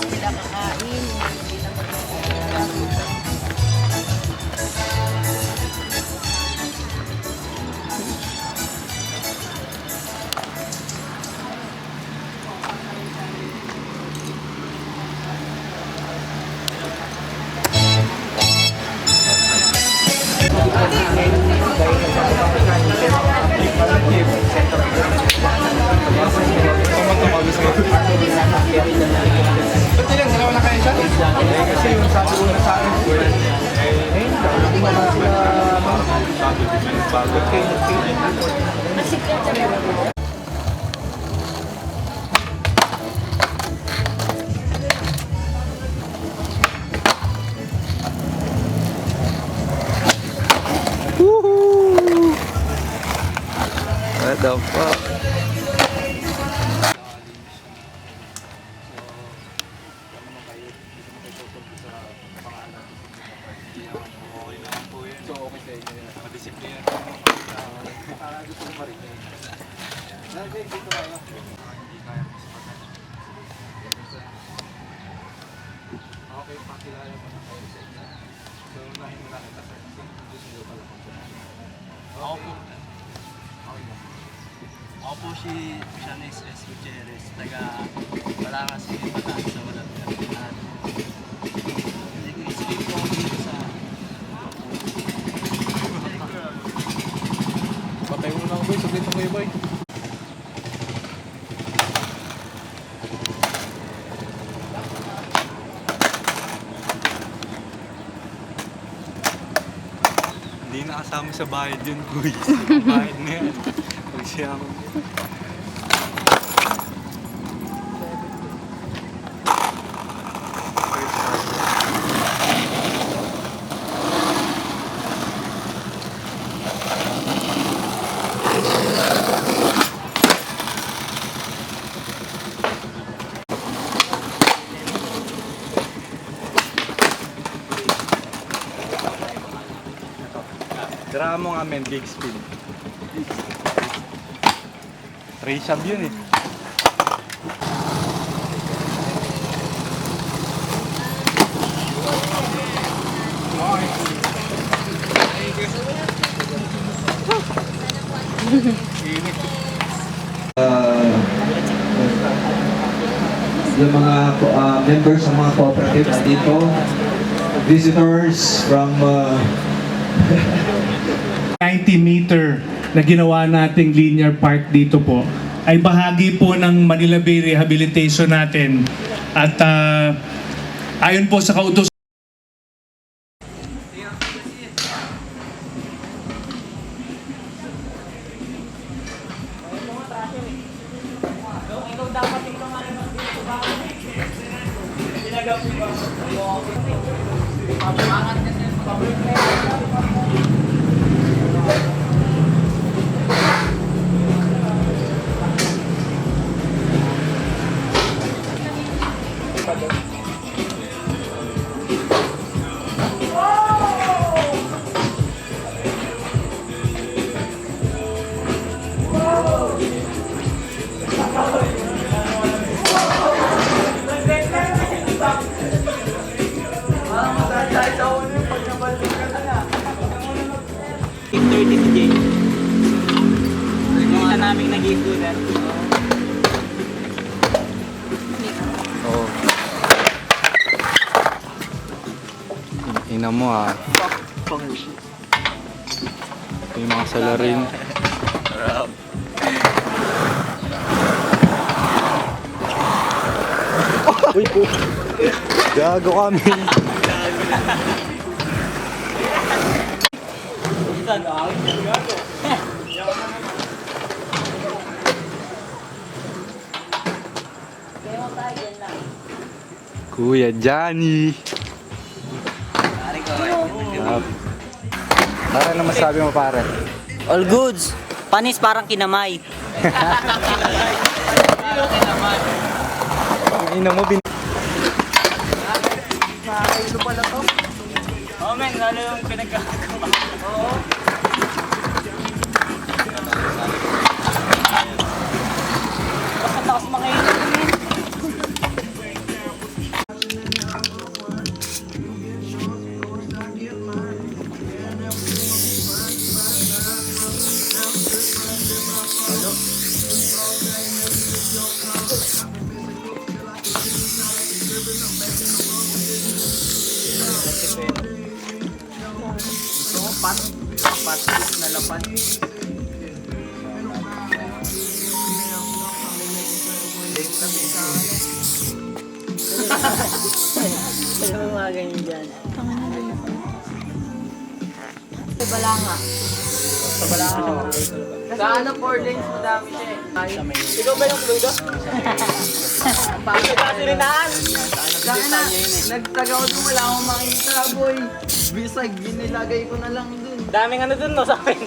sila kakain. Hindi na Ba't ilan? Dalawa na kayo siya? Kasi yung sabi ko na sa akin, hindi naman sila bago. Woohoo! What the fuck? Okay, pakilala mo na kayo sa inyo. So, unahin mo na kita sir. Gusto nyo pala kung Ako po. Ako po si Shanes S. Gutierrez, taga Balangas City, Batangas sa Walang Katinan. Nag-escape po ako dito sa... patay mo na ako boy, saglit mo kayo boy. Hindi nakasama sa bayad yun, kuy. Bayad na yan. Pag siya ako. Tira mo nga men, big spin. Rayshab yun eh. Yung mga members ng mga cooperatives dito, visitors from 90-meter na ginawa nating linear park dito po ay bahagi po ng Manila Bay Rehabilitation natin at ayon po sa kautos Team 30 si Jay. Yung isa naming nag-i-scooter. Oo. Ina mo ah. Ito yung mga salarin. Uy po. Gago kami. Kuya Johnny. Pare, ano masabi mo pare? All goods. Panis parang kinamay. Ina mo bin... Oh men, lalo yung pinagkakagawa. Oo. Basta takas mga ilo. lapat. Lapat na lapat. Ano mga ganyan dyan? Balanga. Sa ano, 4 lanes, madami siya eh. Ikaw ba yung kludo? Pagkakasilitaan! Sana, nagtagaw doon, wala akong makita, boy. Bisag, ginilagay ko na lang dun. Daming ano dun no sa akin.